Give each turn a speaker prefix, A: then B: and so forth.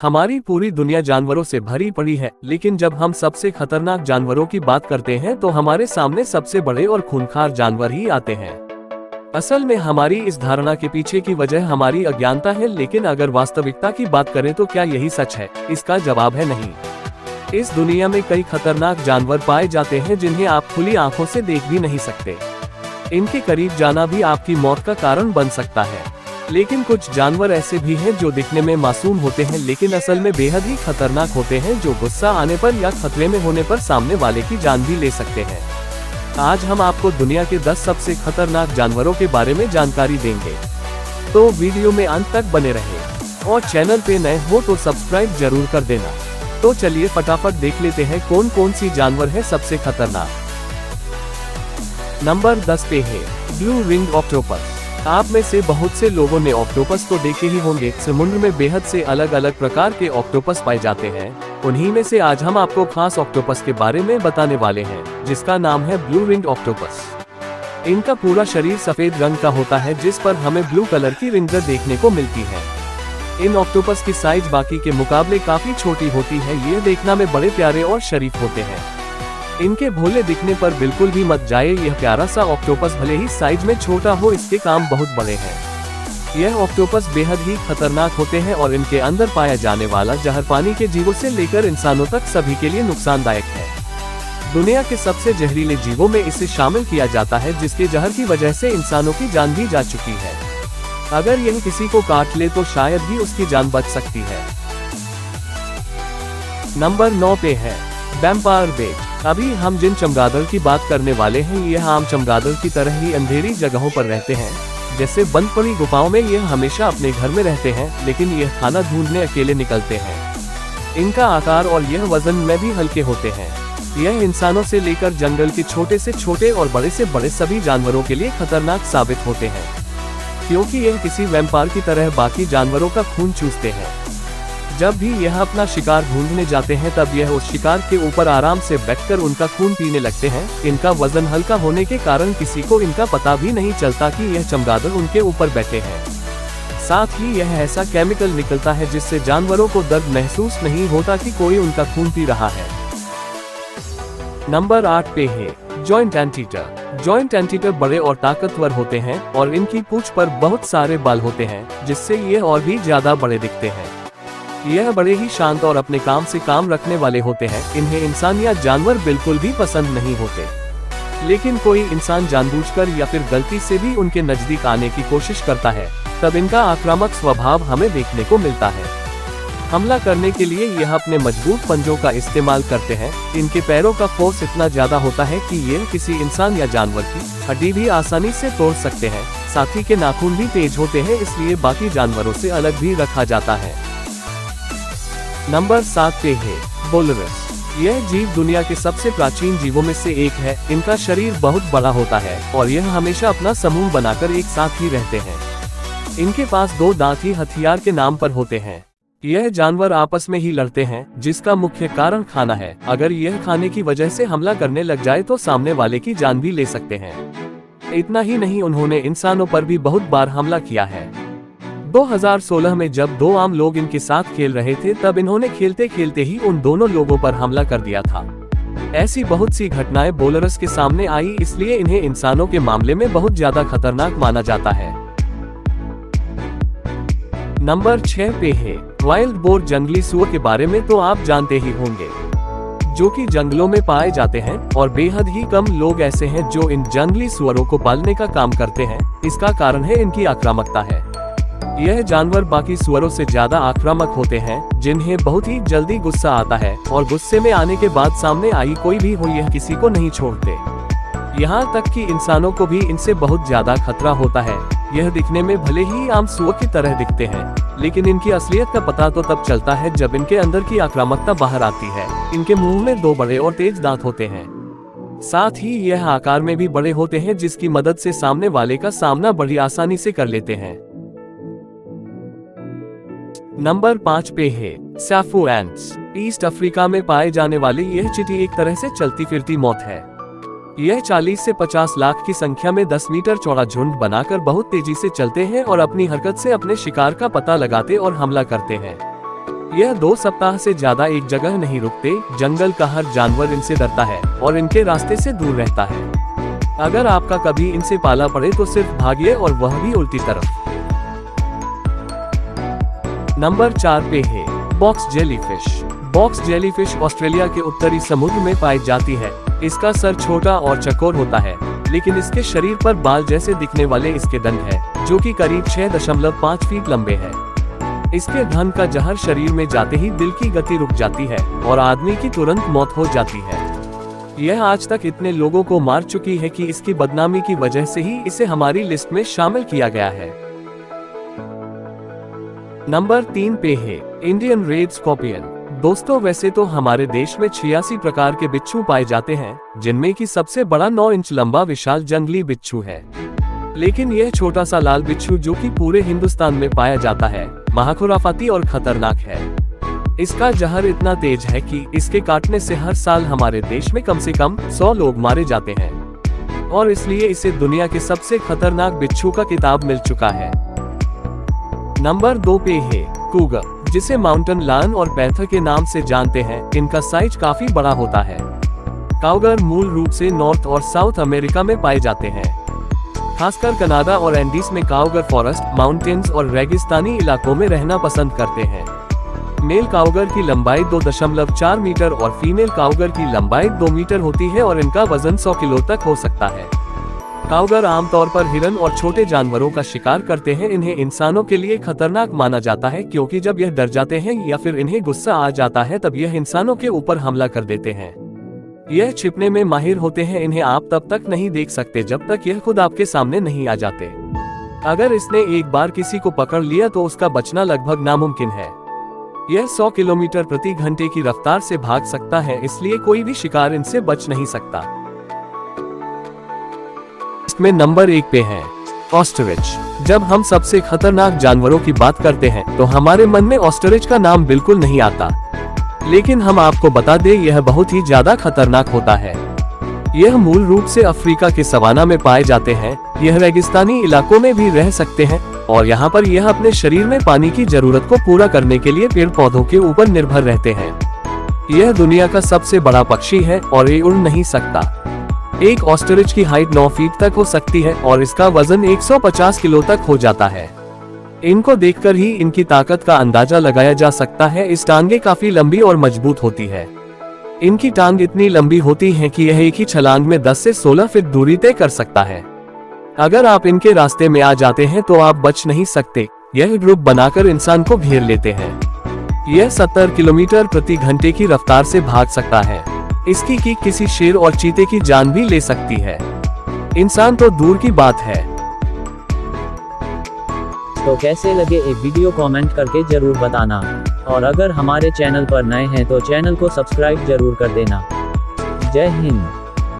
A: हमारी पूरी दुनिया जानवरों से भरी पड़ी है, लेकिन जब हम सबसे खतरनाक जानवरों की बात करते हैं तो हमारे सामने सबसे बड़े और खूंखार जानवर ही आते हैं। असल में हमारी इस धारणा के पीछे की वजह हमारी अज्ञानता है, लेकिन अगर वास्तविकता की बात करें तो क्या यही सच है? इसका जवाब है नहीं। इस दुनिया में कई खतरनाक जानवर पाए जाते हैं जिन्हें आप खुली आंखों से देख भी नहीं सकते। इनके करीब जाना भी आपकी मौत का कारण बन सकता है। लेकिन कुछ जानवर ऐसे भी हैं जो दिखने में मासूम होते हैं लेकिन असल में बेहद ही खतरनाक होते हैं, जो गुस्सा आने पर या खतरे में होने पर सामने वाले की जान भी ले सकते हैं। आज हम आपको दुनिया के 10 सबसे खतरनाक जानवरों के बारे में जानकारी देंगे, तो वीडियो में अंत तक बने रहें और चैनल पे नए हो तो सब्सक्राइब जरूर कर देना। तो चलिए फटाफट देख लेते हैं कौन कौन सी जानवर है सबसे खतरनाक। नंबर 10 पे है ब्लू रिंग ऑक्टोपस। आप में से बहुत से लोगों ने ऑक्टोपस तो देखे ही होंगे। समुद्र में बेहद से अलग अलग प्रकार के ऑक्टोपस पाए जाते हैं। उन्हीं में से आज हम आपको खास ऑक्टोपस के बारे में बताने वाले हैं, जिसका नाम है ब्लू रिंग ऑक्टोपस। इनका पूरा शरीर सफेद रंग का होता है, जिस पर हमें ब्लू कलर की रिंगें देखने को मिलती है। इन ऑक्टोपस की साइज बाकी के मुकाबले काफी छोटी होती है। ये देखने में बड़े प्यारे और शरीफ होते हैं। इनके भोले दिखने पर बिल्कुल भी मत जाए। यह प्यारा सा ऑक्टोपस भले ही साइज में छोटा हो, इसके काम बहुत बड़े हैं। यह ऑक्टोपस बेहद ही खतरनाक होते हैं और इनके अंदर पाया जाने वाला जहर पानी के जीवों से लेकर इंसानों तक सभी के लिए नुकसानदायक है। दुनिया के सबसे जहरीले जीवों में इसे शामिल किया जाता है, जिसके जहर की वजह से इंसानों की जान भी जा चुकी है। अगर यह किसी को काट ले तो शायद ही उसकी जान बच सकती है। नंबर 9 पे है वैम्पायर बेट। अभी हम जिन चमगादड़ की बात करने वाले हैं, यह आम चमगादड़ की तरह ही अंधेरी जगहों पर रहते हैं। जैसे बंद पड़ी गुफाओं में यह हमेशा अपने घर में रहते हैं, लेकिन यह खाना ढूंढने अकेले निकलते हैं। इनका आकार और यह वजन में भी हल्के होते हैं। यह इंसानों से लेकर जंगल के छोटे से छोटे और बड़े से बड़े सभी जानवरों के लिए खतरनाक साबित होते हैं, क्योंकि यह किसी वैम्पायर की तरह बाकी जानवरों का खून चूसते हैं। जब भी यह अपना शिकार ढूंढने जाते हैं, तब यह उस शिकार के ऊपर आराम से बैठकर उनका खून पीने लगते हैं। इनका वजन हल्का होने के कारण किसी को इनका पता भी नहीं चलता कि यह चमगादड़ उनके ऊपर बैठे हैं। साथ ही यह ऐसा केमिकल निकलता है जिससे जानवरों को दर्द महसूस नहीं होता कि कोई उनका खून पी रहा है। नंबर 8 पे है जॉइंट एंटीटर। जॉइंट एंटीटर बड़े और ताकतवर होते हैं और इनकी पूंछ पर बहुत सारे बाल होते हैं, जिससे ये और भी ज्यादा बड़े दिखते हैं। यह बड़े ही शांत और अपने काम से काम रखने वाले होते हैं। इन्हें इंसान या जानवर बिल्कुल भी पसंद नहीं होते, लेकिन कोई इंसान जानबूझकर या फिर गलती से भी उनके नजदीक आने की कोशिश करता है, तब इनका आक्रामक स्वभाव हमें देखने को मिलता है। हमला करने के लिए यह अपने मजबूत पंजों का इस्तेमाल करते हैं। इनके पैरों का फोर्स इतना ज्यादा होता है कि ये किसी इंसान या जानवर की हड्डी भी आसानी से तोड़ सकते हैं। साथ ही के नाखून भी तेज होते हैं, इसलिए बाकी जानवरों से अलग भी रखा जाता है। नंबर 7 पे है वोलरस। यह जीव दुनिया के सबसे प्राचीन जीवों में से एक है। इनका शरीर बहुत बड़ा होता है और यह हमेशा अपना समूह बनाकर एक साथ ही रहते हैं। इनके पास 2 दांत ही हथियार के नाम पर होते हैं। यह जानवर आपस में ही लड़ते हैं, जिसका मुख्य कारण खाना है। अगर यह खाने की वजह से हमला करने लग जाए तो सामने वाले की जान भी ले सकते हैं। इतना ही नहीं, उन्होंने इंसानों पर भी बहुत बार हमला किया है। 2016 में जब 2 आम लोग इनके साथ खेल रहे थे, तब इन्होंने खेलते खेलते ही उन दोनों लोगों पर हमला कर दिया था। ऐसी बहुत सी घटनाएं वोलरस के सामने आई, इसलिए इन्हें इंसानों के मामले में बहुत ज्यादा खतरनाक माना जाता है। नंबर 6 पे है वाइल्ड बोर। जंगली सुअर के बारे में तो आप जानते ही होंगे, जो कि जंगलों में पाए जाते हैं और बेहद ही कम लोग ऐसे हैं जो इन जंगली सुअरों को पालने का काम करते हैं। इसका कारण है इनकी आक्रामकता है। यह जानवर बाकी सुअरों से ज्यादा आक्रामक होते हैं, जिन्हें बहुत ही जल्दी गुस्सा आता है और गुस्से में आने के बाद सामने आई कोई भी हो, यह किसी को नहीं छोड़ते। यहाँ तक कि इंसानों को भी इनसे बहुत ज्यादा खतरा होता है। यह दिखने में भले ही आम सुअर की तरह दिखते हैं, लेकिन इनकी असलियत का पता तो तब चलता है जब इनके अंदर की आक्रामकता बाहर आती है। इनके मुंह में 2 बड़े और तेज दांत होते हैं। साथ ही यह आकार में भी बड़े होते हैं, जिसकी मदद से सामने वाले का सामना बड़ी आसानी से कर लेते हैं। नंबर 5 पे है सैफो एंट्स। ईस्ट अफ्रीका में पाए जाने वाली यह चींटी एक तरह से चलती फिरती मौत है। यह 40 से 50 लाख की संख्या में 10 मीटर चौड़ा झुंड बनाकर बहुत तेजी से चलते हैं और अपनी हरकत से अपने शिकार का पता लगाते और हमला करते हैं। यह 2 सप्ताह से ज्यादा एक जगह नहीं रुकते। जंगल का हर जानवर इनसे डरता है और इनके रास्ते से दूर रहता है। अगर आपका कभी इनसे पाला पड़े तो सिर्फ भागिए, और वह भी उल्टी तरफ। नंबर 4 पे है box jellyfish. Box jellyfish Australia के उत्तरी समुद्र में पाई जाती है। इसका सर छोटा और चौकोर होता है, लेकिन इसके शरीर पर बाल जैसे दिखने वाले इसके दंत हैं, जो कि करीब 6.5 फीट लंबे हैं। इसके धन का जहर शरीर में जाते ही दिल की गति रुक जाती है और आदमी की तुरंत मौत हो जाती है। यह आज तक इतने लोगों को मार चुकी है कि इसकी बदनामी की वजह से ही इसे हमारी लिस्ट में शामिल किया गया है। नंबर 3 पे है इंडियन रेड स्कॉर्पियन। दोस्तों, वैसे तो हमारे देश में 86 प्रकार के बिच्छू पाए जाते हैं, जिनमें की सबसे बड़ा 9 इंच लंबा विशाल जंगली बिच्छू है। लेकिन यह छोटा सा लाल बिच्छू, जो कि पूरे हिंदुस्तान में पाया जाता है, महाखुराफाती और खतरनाक है। इसका जहर इतना तेज है कि इसके काटने से हर साल हमारे देश में कम से कम 100 लोग मारे जाते हैं, और इसलिए इसे दुनिया के सबसे खतरनाक बिच्छू का खिताब मिल चुका है। नंबर 2 पे है कूगर, जिसे माउंटेन लायन और पैंथर के नाम से जानते हैं। इनका साइज काफी बड़ा होता है। काउगर मूल रूप से नॉर्थ और साउथ अमेरिका में पाए जाते हैं। खासकर कनाडा और एंडीज में काउगर फॉरेस्ट, माउंटेन्स और रेगिस्तानी इलाकों में रहना पसंद करते हैं। मेल काउगर की लंबाई 2.4 मीटर और फीमेल काउगर की लंबाई 2 मीटर होती है, और इनका वजन 100 किलो तक हो सकता है। काउगर आमतौर पर हिरन और छोटे जानवरों का शिकार करते हैं। इन्हें इंसानों के लिए खतरनाक माना जाता है, क्योंकि जब यह डर जाते हैं या फिर इन्हें गुस्सा आ जाता है, तब यह इंसानों के ऊपर हमला कर देते हैं। यह छिपने में माहिर होते हैं। इन्हें आप तब तक नहीं देख सकते जब तक यह खुद आपके सामने नहीं आ जाते। अगर इसने एक बार किसी को पकड़ लिया तो उसका बचना लगभग नामुमकिन है। यह 100 किलोमीटर प्रति घंटे की रफ्तार से भाग सकता है, इसलिए कोई भी शिकार इनसे बच नहीं सकता। में नंबर 1 पे है ऑस्टरिच। जब हम सबसे खतरनाक जानवरों की बात करते हैं तो हमारे मन में ऑस्टरिच का नाम बिल्कुल नहीं आता, लेकिन हम आपको बता दें, यह बहुत ही ज्यादा खतरनाक होता है। यह मूल रूप से अफ्रीका के सवाना में पाए जाते हैं। यह रेगिस्तानी इलाकों में भी रह सकते हैं, और यहाँ पर यह अपने शरीर में पानी की जरूरत को पूरा करने के लिए पेड़ पौधों के ऊपर निर्भर रहते हैं। यह दुनिया का सबसे बड़ा पक्षी है और ये उड़ नहीं सकता। एक ऑस्टरिच की हाइट 9 फीट तक हो सकती है और इसका वजन 150 किलो तक हो जाता है। इनको देखकर ही इनकी ताकत का अंदाजा लगाया जा सकता है। इस टांगे काफी लंबी और मजबूत होती है। इनकी टांग इतनी लंबी होती है कि यह एक ही छलांग में 10 से 16 फीट दूरी तय कर सकता है। अगर आप इनके रास्ते में आ जाते हैं तो आप बच नहीं सकते। यह ग्रुप बनाकर इंसान को घेर लेते हैं। यह 70 किलोमीटर प्रति घंटे की रफ्तार से भाग सकता है। इसकी कीक किसी शेर और चीते की जान भी ले सकती है। इंसान तो दूर की बात है।
B: तो कैसे लगे ये वीडियो कमेंट करके जरूर बताना, और अगर हमारे चैनल पर नए हैं तो चैनल को सब्सक्राइब जरूर कर देना। जय हिंद।